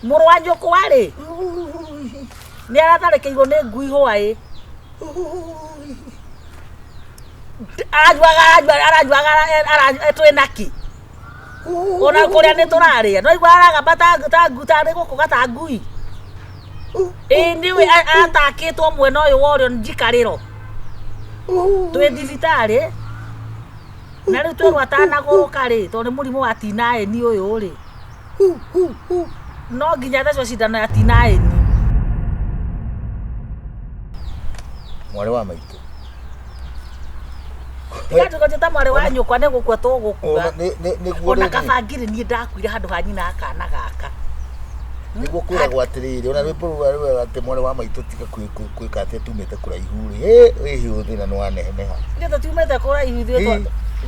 Mũrũ wa nyũkwa rĩ nĩ aratharĩkĩirwo nĩ ngui hwaĩ arajuaga twĩna ki ona kũrĩa nĩ tũrarĩa no igua aragamba ta gũkũ gata ngui nĩwe atakĩtwo mwena ũyũ wa ũrĩo njikarĩro twĩ thibitarĩ na rĩu twĩrwo atanagũrũka rĩ tondũ nĩ mũrimũ wa tinaĩni ũyũ rĩ no nginya thecwo cindano ya tinaĩni. Mwarĩ wa maitũ Tiga ta mwarĩ wa nyũkwa nĩ gũkua tũgũkua ona kabangire niĩ ndakuire handũ ha nyina akana gaka nĩguo kwĩragwo atĩrĩrĩ ona rwĩmbo rũrĩa atĩ mwarĩ wa maitũ tiga kwĩka atĩ tumĩte kũraihu rĩ hiũ thĩna nĩ waneheneha nĩ tũtiumĩte kũraihu ithuĩ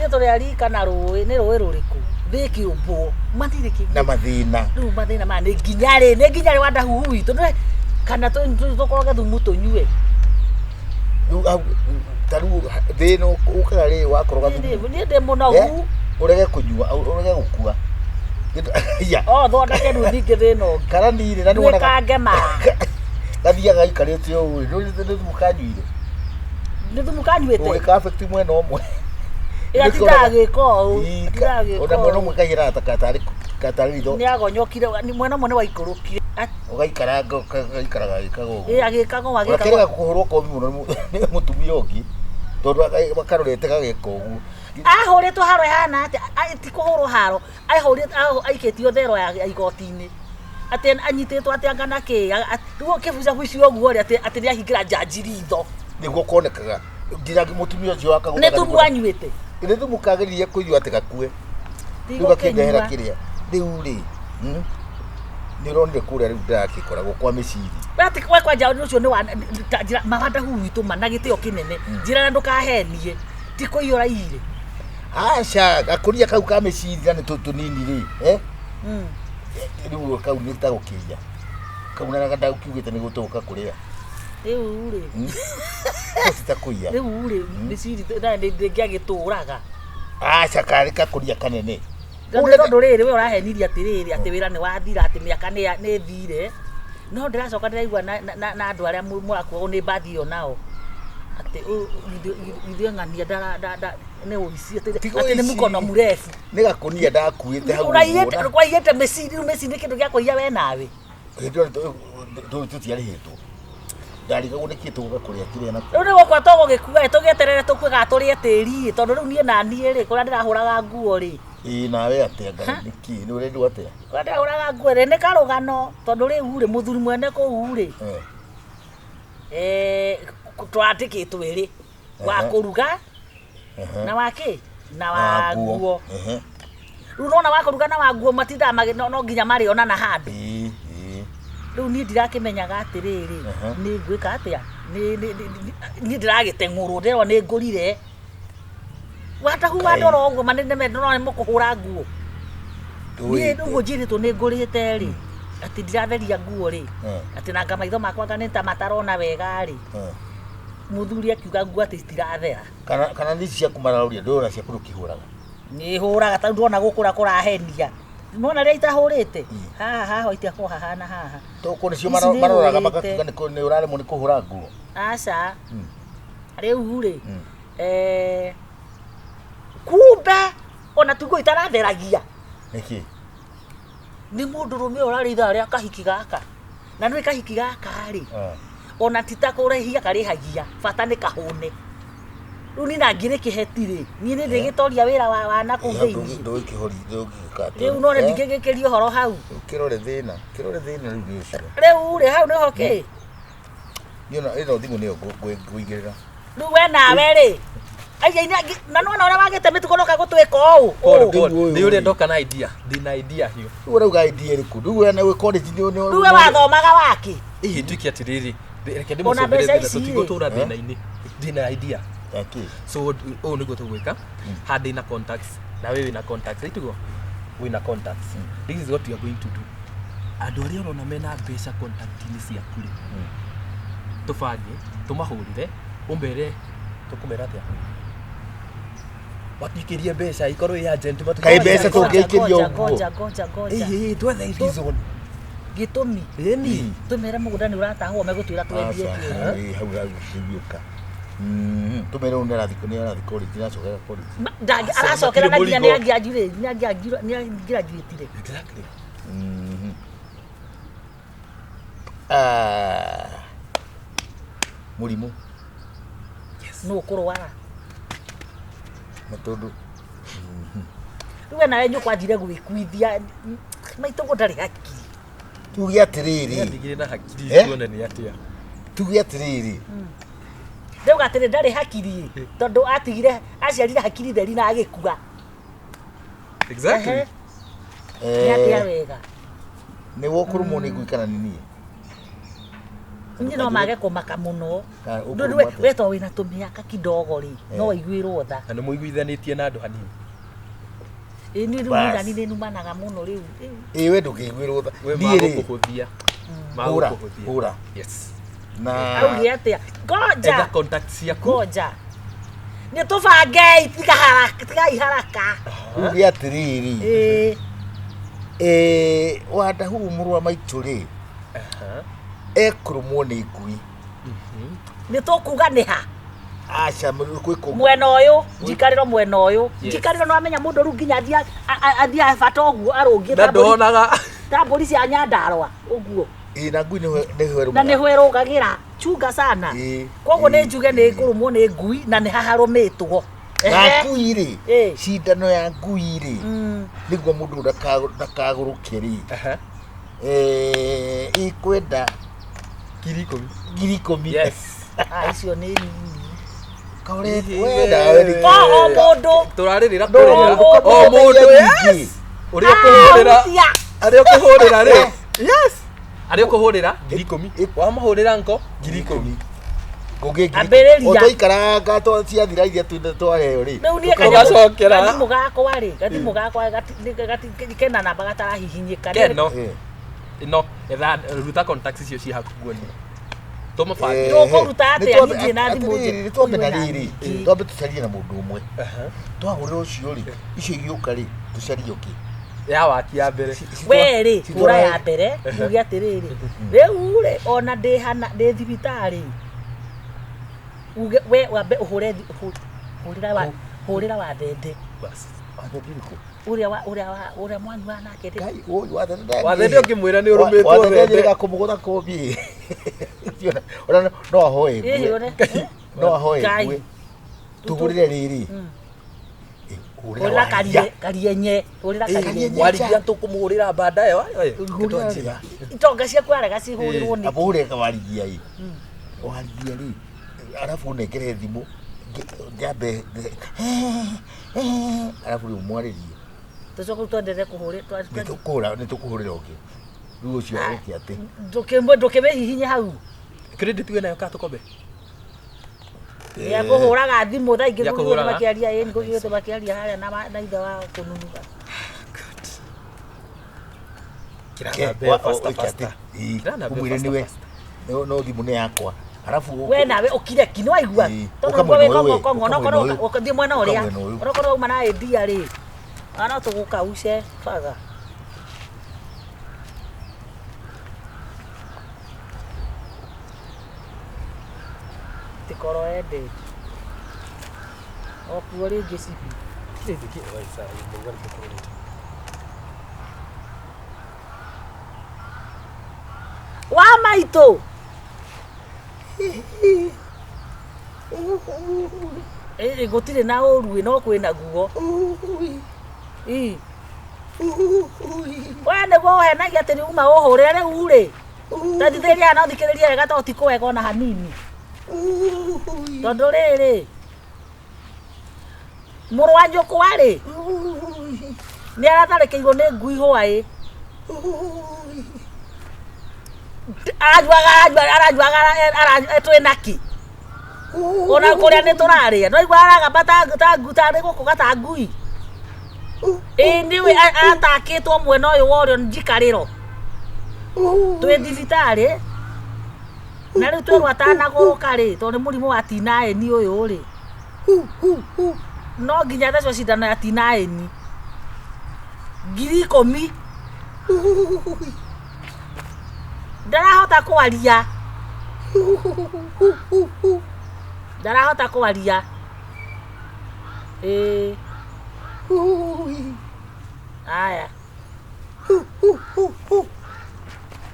tũrĩ arika na rũĩ nĩ rũĩ rũrĩkũ thĩ kĩũmbũ mathirĩkĩ na mathĩna rĩu mathĩna ma nĩ nginya rĩ Wandahuhu witũ kana tũkorwo Thumu tũnyue taru thĩno ũkaga rĩ wakorwo Thumu niĩ ndĩ mũnogu ũrege kũnyua ũrege gũkua thondeke rĩu ningĩ thĩna ũngĩ kana nini na nĩwonaga kangema gathiaga ikarĩte ũũ nĩ Thumu kanyuire nĩ Thumu kanyuĩte ũrĩ ka affect mwena ũmwe ndagĩka ũũ ona mwena ũmwe kaihĩra katarĩ ritho nĩ agonyokire mwena ũmwe nĩ waikũrũkire ũgaikaranga ũgaikaraga gĩkaga ũguo agĩkaga ũgakĩrega kũhũrwo kobi mũno nĩ mũtumia ũngĩ tondũ bakarorete gageka ũguo ahũrĩtwo haro hana atĩ ti kũhũrwo haro aikĩtio thero ya igoti-inĩ atĩ anyitĩtwo atĩ angana kĩ rĩu kĩbuca huicio ũguo rĩ atĩ nĩ ahingĩra njanji ritho nĩguo konekaga nginya mũtumia ũcio akagũa nĩ Thumu anyuĩte nĩ Thumu kagĩrĩrie kũigua atĩ gakue rĩu gakĩndehera kĩrĩa rĩu rĩ nĩ ũronire kũrĩa rĩu ndakĩkoragwo kwa mĩciri we kwanja ũcio nĩ wa Wandahuhu witũ mana gĩtĩo kĩnene njĩra na ndũkahenie ti kũiyũra irĩ aca gakũria kau ka mĩciri na nĩ tũnini rĩ rĩu kau nĩ ta gũkĩia kau na ndakiugĩte nĩ gũtũka kũrĩa rĩu rĩ ta kũiya rĩu rĩ mĩciri na ndĩngĩagĩtũraga aca karĩ gakũria kanene tondũ rĩrĩ we ũrahenirie atĩrĩrĩ atĩ wĩra nĩ wathira atĩ mĩaka nĩ thire no ndĩracoka ndĩraigua na andũ arĩa mũrakuo nĩ mbathi ĩyo nao atĩ ithuĩ ng'ania nĩ ũici atĩ nĩ mũkono mũrefu nĩ gakũnia ndakuĩte hau ũraiyĩte mĩciri rĩu mĩciri nĩ kĩndũ gĩa kũiya we nawe tũtiarĩhĩtwo ndarigagwo nĩ kĩĩ tũgũgakũrĩa kĩrĩa na rĩu nĩ gũkwa tũgũgĩkua tũgĩeterere tũkwĩga tũrĩe tĩri tondũ rĩu niĩ na niĩ rĩ kũrĩa ndĩrahũraga nguo rĩ nawe atĩa ngari nĩkĩ nĩ ũrendwo atĩa kũrĩa ndĩrahũraga nguo rĩ nĩ karũgano tondũ rĩu rĩ mũthuri mwene kũu rĩ twandĩkĩtwo ĩrĩ wa kũruga na wakĩ na wa nguo rĩu nona wa kũruga na wa nguo matindaga no nginya marĩonana handũ rĩu niĩ ndirakĩmenyaga atĩrĩrĩ nĩ ngwĩka atĩa niĩ ndĩragĩteng'ũrwo ndĩrwo nĩ ngũrire Wandahuhu andora ũguo manene nĩ mũkũhũra nguo niĩ ũguo njĩrĩtwo nĩ ngũrĩte rĩ atĩ ndiratheria nguo rĩ atĩ nanga maitho makwa nĩ ta matarona wega rĩ mũthuri akiuga nguo atĩ citirathera kana nĩ ciaku mararũria ndũrona ciaku ndũkĩhũraga nĩ hũraga tondũ ndona gũkũra kũrahenia nona rĩa itahũrĩte haha itiakwo hahana haha toko nĩcio maroraga magakiuga nĩ ũraremwo nĩ kũhũra nguo aca rĩu rĩ kumbe ona tugo itaratheragia nĩkĩ nĩ mũndũ rũme ũrarĩ ithaa rĩa kahiki gaka na nĩ kahiki gaka rĩ ona ti ta kũrehia karĩhagia bata nĩ kahũne rĩu niĩ na ngĩrĩ kĩheti rĩ niĩ nĩ ndĩgĩtoria wĩra wa nakũu thĩinĩ rĩu no ndingĩgĩkĩria ũhoro hau kĩrore thĩna rĩu nĩ ũcio rĩu rĩ hau nĩho kĩ ĩno thimũ nĩyo ngũingĩrĩra rĩu we nawe rĩ na nona ũrĩa wagĩte mĩtugo noka gũtwĩka ũũ nĩ ũrĩa ndoka na idea ndĩna idea hiũ rĩu ũrauga idea ĩrĩkũ rĩu we nawe college rĩu we wathomaga wakĩ tuĩke atĩrĩrĩ reke ndĩmũcokerere tũtigũtũra thĩna-inĩ ndĩna idea so ũũ nĩguo tũgwĩka handĩ na contacts na wewe wĩna contacts itugo wĩna contacts this is what you are going to do andũ arĩa ũrona mena mbeca contact-inĩ ciaku rĩ tũbange tũmahũrĩre ũmbere tũkũmera atĩa watikĩrie mbeca ikorwo ya agent kai mbeca tũngĩikĩria ũguo goja twethe reason Gitumi. Eni. Tumere mugunda ni uratahwo megutwira twendie kĩ. Hau gũciũka. Tumere une arathikũria tinacoka college. Aracokera na nginya nĩ angianjire, nĩ graduate. Exactly. Mũrimũ. Yes. No ũkũrwara. Na tondũ Rĩu nawe nyũkwanjire gwĩkuithia maitũguo ndarĩ hakiri. tuge atĩrĩrĩ. Ndigire na hakiri tuone nĩ atia. Tuge atĩrĩrĩ. Rĩu gatĩrĩ ndarĩ hakiri tondũ atigire aciarire hakiri theri na agĩkua. Exactly. Nĩ atia wega. Nĩ wokũrũmwo nĩ ngui kana nĩ niĩ? Nĩ no mage kũmaka mũno. We to wĩna tũmĩaka kidogo rĩ no waiguĩrwo tha. Na nĩ mũiguithanĩtie na andũ hanini. Ni rĩu nĩ numanaga mũno rĩu. We ndũkĩiguĩrwo tha. Niĩ rĩ. Hũra. Yes. Na Auge atĩa? Ngoja. Ega contact ciaku. Ngoja. Nĩ tũbange tigai haraka. tuge atĩrĩrĩ. Wandahuhu mũrũ wa maitũ rĩ. Ekũrũmwo nĩ ngui. Nĩ tũkuga nĩ ha? Aca gwĩkũ Mwena ũyũ njikarĩro mwena ũyũ. Njikarĩro no amenya mũndũ rĩu nginya athia bata ũguo arũngie Na ndonaga. ta mbũri cia Nyandarũa ũguo. na ngui nĩ hwerũ. Na nĩ hwerũgagĩra chunga sana. Koguo nĩ njuge nĩ ngũrũmwo nĩ ngui na nĩ haharũmĩtwo. Na ngui rĩ. Cindano ya ngui rĩ. Nĩguo mũndũ ndakagũrũke rĩ. Ikwenda ngiri 10. Yes. Icio nĩ nini. Kaũrete wenda we nĩ. O mũndũ. Tũrarĩrĩra kũrĩra. o mũndũ yes. Ũrĩa ũkũhũrĩra. Arĩa ũkũhũrĩra rĩ. Yes. Arĩa ũkũhũrĩra ngiri 10. Wamahũrĩra nko ngiri 10. Ngũngĩ otoikaranga ciathira iria twaheo rĩ. Rĩu niĩ Ũgacokera. gathimũ gakwa rĩ gathimũ gakwa kena namba gatarahihinyĩka. Keno. No, ruta contacts icio ci hakuguo ni. Toma bangi. Ndũkũruta atĩa niĩ na thimũ njĩ. Twamena rĩrĩ. Twambe tũcarie na mũndũ ũmwe. Twahũrĩra ũcio rĩ. Icio igĩũka rĩ. Tũcarie ũngĩ. Ya waki ya mbere. We rĩ hũra ya mbere uge atĩrĩrĩ. Rĩu rĩ ona ndĩ thibitarĩ. Uge we wambe hũrĩra wa thende. Bas. Athethiriko. Ũrĩa mwanyu wa nake rĩ. Kai ũyũ wathende. Wathende ũkĩmwĩra nĩ ũrũmĩtwo thende. Wathende kũmũgũtha kũmbi. Ona no ahoe. No ahoe. Tuhũrĩre rĩrĩ. Hũrĩra karienye. Hũrĩra karienye. Warigia tũkũmũhũrĩra baadaye wa. Itonga ciaku arega cihũrĩrwo nĩ. Abũrĩre kawarigia ĩ. Warigia rĩ. Arabu ũnengere thimũ. Njambe. Arabu rĩu mwarĩrie. Tũcoke twenderee kũhũrĩra. Nĩ tũkũhũrĩra ũngĩ. Rĩu ũcio arĩkia atĩ. Ndũkĩmĩhihinye hau. Credit wĩnayo ka tũkombe. Ya kũhũraga thimũ thaa ingĩ gũthiĩ makĩaria gũthiĩ makĩaria harĩa na ithe wa kũnunuga. Kumwĩre nĩwe no thimũ nĩ yakwa. Arabu we nawe ũkire ki nĩwaigua tondũ ngwe wĩkong'okong'o nokorwo ũkathiĩ mwena ũrĩa onokorwo uma na endia rĩ no tũgũkauce baga. Tikoro ende okuo rĩngĩ cibi wa maitũ gũtirĩ na ũru no kwĩna guo. We nĩguo ũhenagia atĩ nĩ uma ũhũrĩre rĩu rĩ tathithĩria no thikĩrĩria wega to ti kũwega ona hanini tondũ rĩrĩ mũrũ wa nyũkwa rĩ nĩ aratharĩkĩirwo nĩ ngui hwaĩ. Arajuaga twĩnaki ona kũrĩa nĩ tũrarĩa no igua aragamba ta gũkũ gata ngui. Nĩwe atakĩtwo mwena ũyũ wa ũrĩo njikarĩro twĩ thibitarĩ na rĩu twerwo atanagũrũka rĩ tondũ nĩ mũrimũ wa tinaĩni ũyũ rĩ no nginya thecwo cindano ya tinaĩni ngiri 10. ndarahota kwaria ndarahota kwaria aya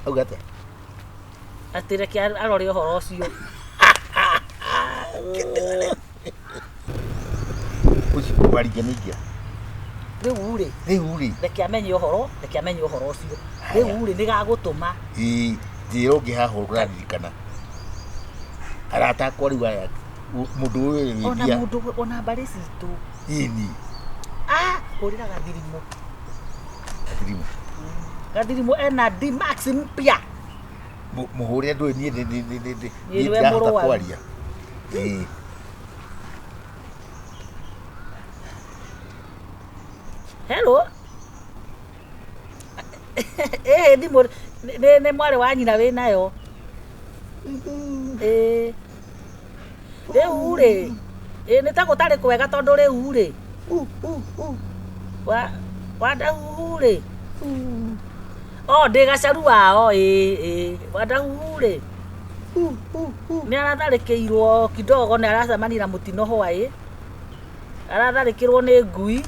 augate atire ki arore horo ucio Warigia ningia riu ri reke amenye horo ucio riu ri nigagutuma njira ungihahurura ririkana arata kwa riu aya mundu uyu ona mundu ona mbari citu ini hurira gathirimo ena D-Max mpya muhurire ndu ni ndahota kwaria hello thimo ne mware wa nyina we nayo riu ri ni ta gutari kwega tondu riu ri Wandahuhu ri ndi Gacharu wao Wandahuhu ri ni aratharikirwo kidogo ni aracemania na mutino hwai aratharikirwo ni ngui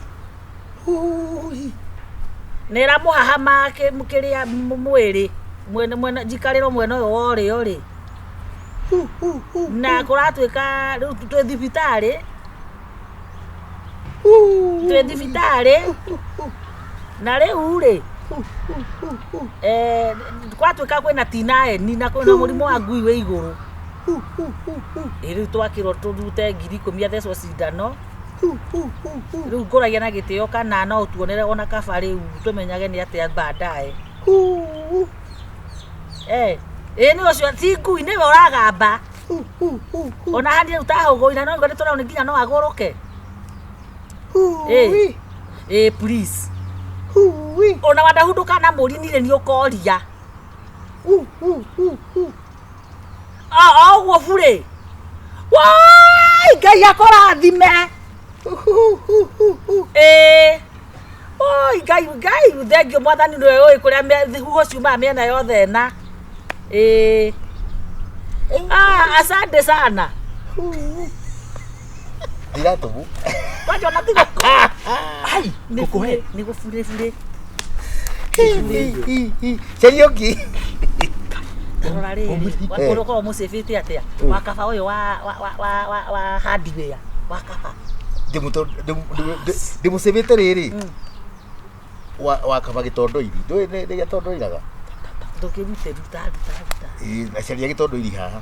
ni ramuhahama mukiria mwiri mwene jikariro mwene uyu wori ri na kuratuika riu twi thibitari na riu ri kwatuika kwina tinaeni na kwina murimu wa ngui wi iguru riu twakirwo turute 10,000 athecwo cindano riu nguragia na gitio kana no tuonere ona kaba riu tumenyage ni atia baadaye ni ucio ti ngui niwe uragamba ona handi utahuguira no ngore turauni nginya no aguruke please ona Wandahuhu kana murinire ni ukoria oguo bure wai Ngai akorathime oi Ngai thengio mwathani niwe oi kuria huho ciuma miena yothe na asante sana Diratubu kwacho na tigo ai nikuhe nikufure serioki rorari wakoroko musefete atia wakaba uyu wa hardware wakaba ndimusevete riri wakaba gitondoiri ndui ni gitondoiraga ndukirute ruta na caria gitondoiri haha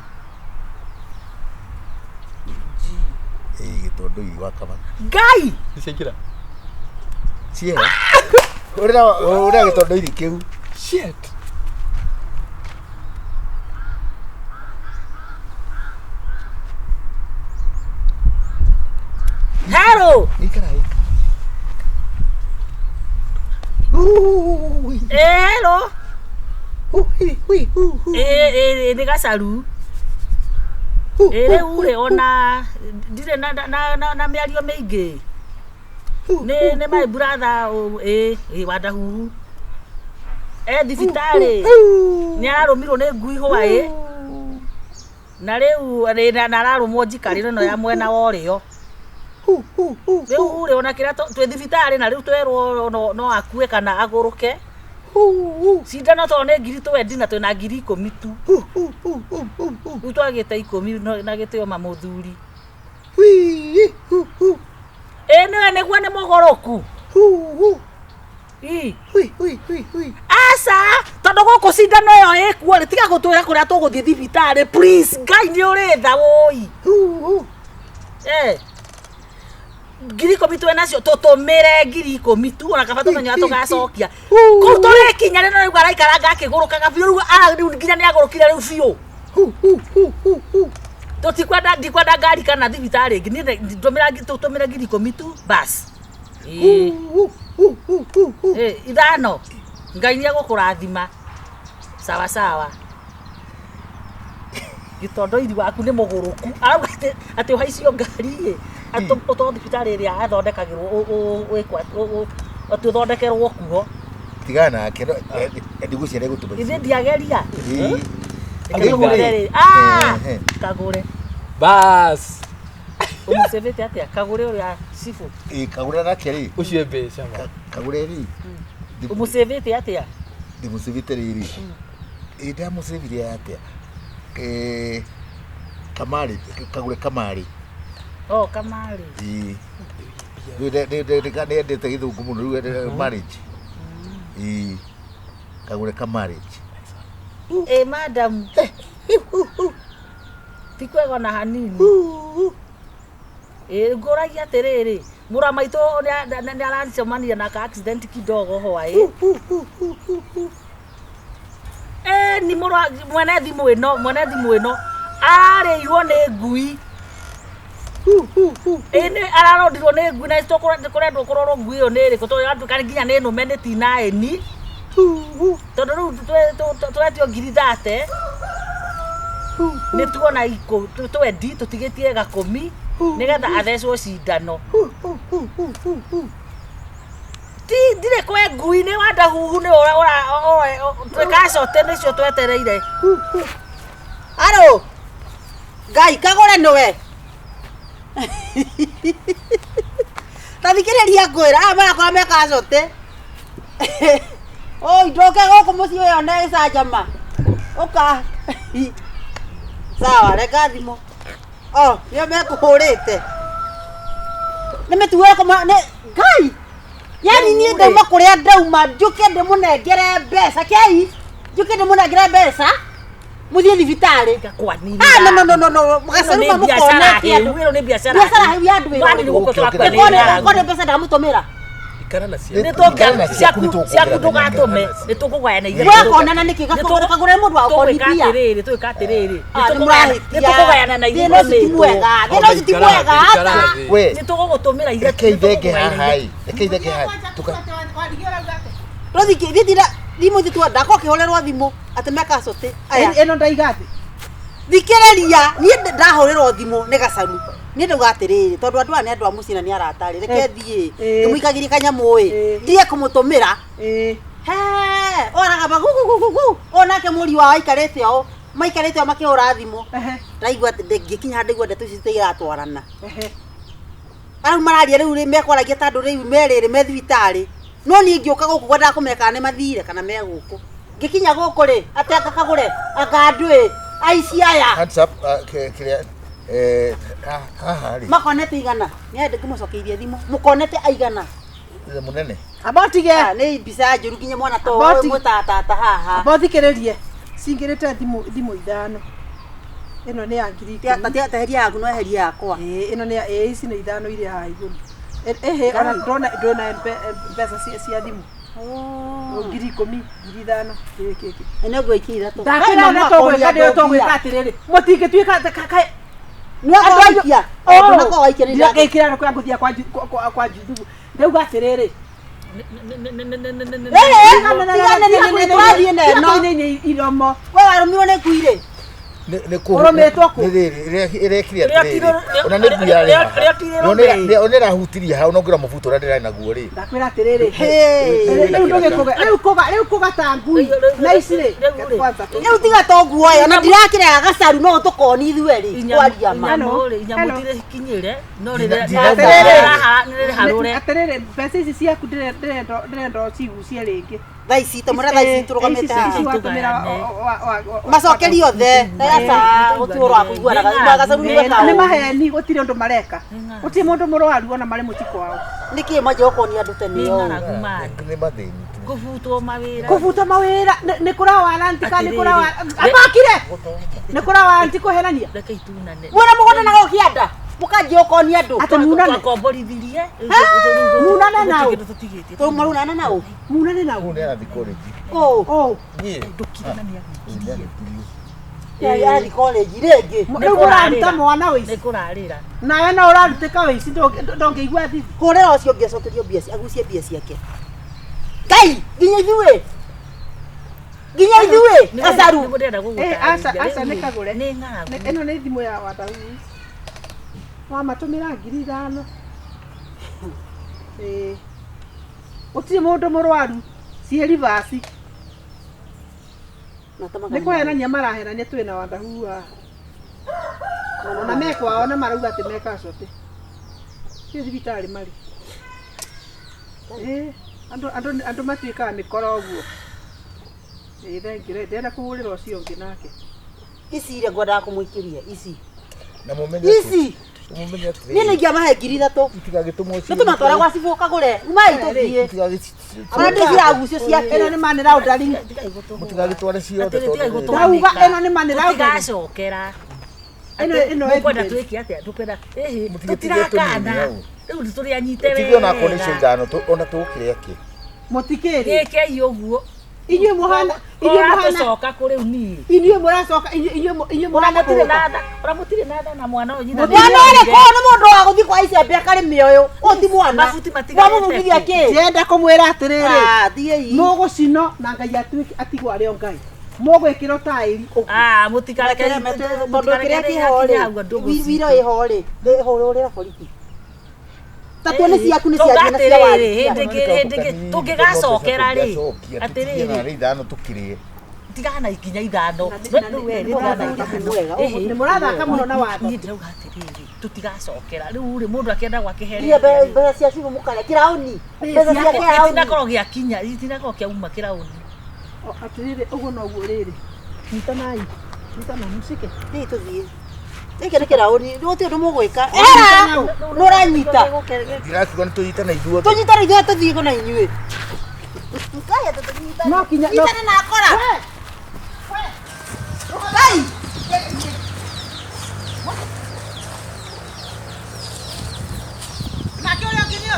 gitondoiri wakaba Ngai nicekira ciera urira gitondoiri kiu shit hello ikarai hello ni Gacharu ure ona ndire na miario mingi ni my brother Wandahuhu thibitari ni ararumirwo ni ngui hwai na riu na ararumwo njikariro no ya mwena worio riu uri ona kira twi thibitari na riu twerwo no akue kana aguruke cindano to ne ngiri twendi na twina 10,000 tu riu twagite 10 na gitio mamuthuri niwe niguo ni mugoroku asa tondu guku cindano iyo ikuo ri tiga gutwira kuria tuguthie thibitari please Ngai ni uritha woi 10,000 twenacio tutumire 10,000 tu ona kaba tumenya tugacokia kuu turikinya rino riu araikaranga akigurukaga biu riu riu nginya ni agurukire riu biu ndikwenda ngari kana thibitari ingi ni tutumire 10,000 tu bas ithano Ngai ni agukurathima sawa gitondoiri waku ni muguruku arauga ati uhaicio ngari uto thibitari ria athondekagirwo wikwa ati uthondekerwo kuo tigana ke ndigucia rego tuba ithe ndiageria Kagure bas umusevete atia Kagure uria sifu Kagure nake ri ucio mbeca Kagure ri umusevete atia ndimusevete riri ida musevire atia Kamari Kagure Kamari Kamari de githungu muno riu marriage Kagure Marriage madam tikwego na hanini ngoragia atiriri mura maito ni aranicemania na ka accident kidogo hwae ni mura mwene thimu ino arareirwo ni ngui ni ararondirwo ni ngui na kurendwo kurorwo ngui iyo ni riku to yatuka nginya ni nume ni tina eni tondu riu twetio ngiri 30 ni tuona iko twendi tutigitie gakumi nigetha athecwo cindano ndire kwe ngui ni Wandahuhu ni twikacote nicio twetereire aro Ngai Kagure niwe tathikiriria ngwira marakora mekacote ndoke guku mucii uyu ne cajama uka sawa reka thimo nio mekuhurite nimetuwe kuma Ngai yani nie ndauma kuria ndauma njuke ndimunengere mbeca kei njuke ndimunengere mbeca muthie thibitari gakwanini no mugacaru mukona wiro ni biashara ya andu wiro mbeca ndamutumira ikara na cia ciaku ndugatume nitukugayana igere wakonana niki Kagure mundu wa ukonithia twika atiriri nitukugayana na igere no citimwega nitugugutumira igere keithenge hahai keithenge hai tuka rothikithira thimu thitwa ndako kiholerwa thimu ati mekacote eno ndaigati thikiriria nie ndaholerwo thimu ni Gacharu nie ndauga atiriri tondu andu ane andu a mucina ni aratari reke thie ndimwikagirie kanyamu ndie kumutumira oraga bagugugugu onake muri wa aikarete o maikarete o makihura thimu ndaigua ngikinya ndaigua ndeto citigira atwarana aru mararia riu ri mekwaragia tandu riu meriri me thibitari no ni ngioka guku gwenda kumeka ne mathire kana me guku ngikinya guku ri ateka Kagure akandwi aici aya hands up kiria makonete igana ni ende kumucokeirie thimu mukonete aigana munene abotige ni mbica njuru nginya mwana to mutatata haha abothikiririe cingirite thimu ithano ino ni ya ngiri tateria yaku no heria yakwa ino ni ici ni ithano iria haha iguru ona ndona mbeca cia thimu ngiri 10 ngiri 5 kiki ene gwikira to ndakira na to gwika ndio to gwika atiriri mutingituika ni agaikia ona ko waikia ni ndakikira kwa nguthia kwa juthugu ndauga atiriri ni iromo we warumirwo ni kuire urometwo ku irekiria ona ni buya onera hutiria ha onongira mubuto ura ndira naguo ri ndakwira atiriri riu kugata ngui na icire riu tiga to nguoya na ndirakira Gacharu no tukoni ithueri kwaria ma inyamutire kinyire no rire harure atiriri mbeca ici ciaku ndirenda cigucie ringi thaici tamura thaici turugamite macokeri othe ndasa gutiurwo akuiguanaga Gacharu ni maheni gutire undu mareka gutire mundu murwaru ona mari mutikwao niki maje ukonia andu tene yo ni mathini kuvutwo mawira ni kurawara ntika ni kurawara abakire ni kurawara ntiko henania reke itunane mwana mugona na gokianda mukaje ukonia andu ate munane twakomborithirie munane nao to marunana nao munane nao ni ara thikore ni ndukire na ya ari college rege nikuruta mwana wici nikurarira nawe no uraruteka wici ndongeigua thithi kurera ucio ngiacokerio mbia agucie mbia ciake Ngai ginya ithuĩ Gacharu aca nĩ Kagure ĩno nĩ thimũ ya Wandahuhu wamatumĩra ngiri 5 gũtirĩ mũndũ mũrwaru cieri basi Natama nä kåhenania marahenania twä na Wandahuhu haha ona mekwao na marauga atä mekacote cio thibitarä marä andå matuä kaga mä kora å guo thengire ndenda kå hå rä ra å cio å ngä nake ici ire ngwendaga kå må ikä ria ici Na mumenye ici mumenye niä nä ingä amahe 3,000 itigagitũmwo nä tå matwara gwa cibå kagå re umai tå thiä ona ndä ciragucio ciake ä no nä manä raundari mutigagitware ciothe rauga ä no nä manä raundari Tigacokera. ä no Mukwenda twike atia tukwenda tutirakana riu turi anyite tigio ona koni cio ithano ona tukire aki må tikä rä gikei uguo inyuä må hana tucoka kuri uni inyuä må racoka inyuä må hana mutire natha ora mutire natha na mwana uyu nyina mwana å rä kå nä må ndå wa gå thiä kwa icembe akarä mä å yå å ti mwana Mabuti matigarĩte wamå må mithia kä ndenda kå mwä ra atä rä rä thiä må gå cino na ngai atigwo arä o ngai må gwä kä ro taä mutikareke tondå kä rä a kä ho rä wira ä ho rä hå rå rä ra borithi tatuo nä ciaku nä ciathiä na cia warigia tungigacokera ri atiriri atiriri ithano tukire tigana ikinya ithano nä må rathaka må no na watho ndirauga atiriri tutigacokera riu ri mundu akienda gwake iria mbeca cia cibå må kare kä raåni mbeca ciake raåni itinakorwo giakinya itinakorwo kiauma kirauni atä rä rä å guo noguo rä rä nyitanai nyitana må cike thiä tå thiä gä kä nä kä raåni gå tä å ndå må gwä ka nä å ranyita ndirakiuga nä tũnyitana ithuothe tå nyitana ithuä tå thiä gå na inyuä no kinya nyitana na akora Ngai nake å rä a ngä nä